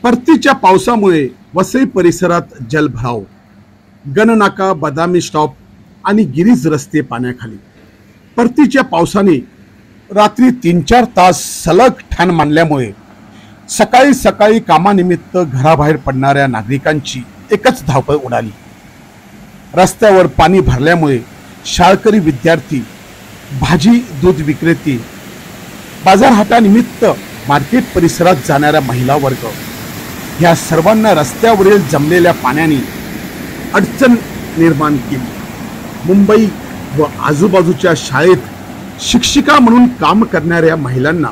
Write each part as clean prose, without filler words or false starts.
परतीच्या पावसामुळे वसई परिसरात जलभराव, गणनाका, बदामी स्टॉप आणि गिरीज रस्ते पाण्याखाली। परतीच्या पावसाने रात्री 3-4 तास सलग ठाण मांडल्यामुळे सकाळी सकाळी कामानिमित्त घराबाहेर पडणाऱ्या नागरिकांची एकच धावपळ उडाली। रस्त्यावर पाणी भरल्यामुळे शाळकरी विद्यार्थी, भाजी दूध विक्रेते, बाजारहाटानिमित्त मार्केट परिसरात जाणाऱ्या महिला वर्ग या सर्वांना रस्त्यावरील जमलेल्या पाण्याने अडचण निर्माण केली। मुंबई व आजूबाजूच्या शाळेत शिक्षिका म्हणून काम करणाऱ्या महिलांना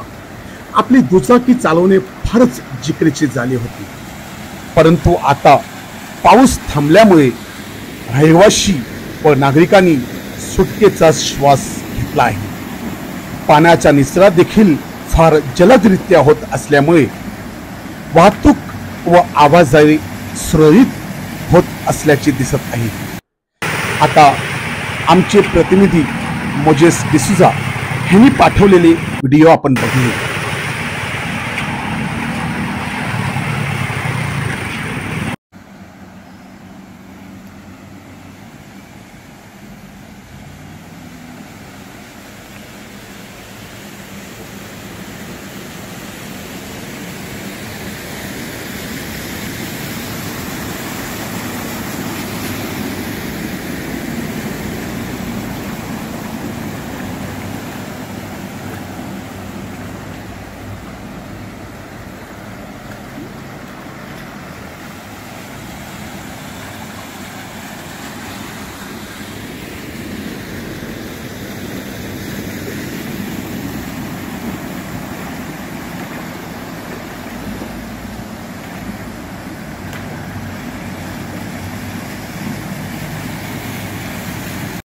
आपली दुचाकी चालवणे फारच जिकरीचे झाले होते, परंतु आता पाऊस थांबल्यामुळे रहिवासी व नागरिकांनी सुटकेचा श्वास घेतला आहे। पाण्याचा निचरा देखील फार जलदरित्या होत असल्यामुळे वाहतूक व आवाजाही सुरळीत होत असल्याचे दिसत आहे। आता आमचे प्रतिनिधी मोजेस डिसूजा यांनी पाठवलेले व्हिडिओ आपण बघूया।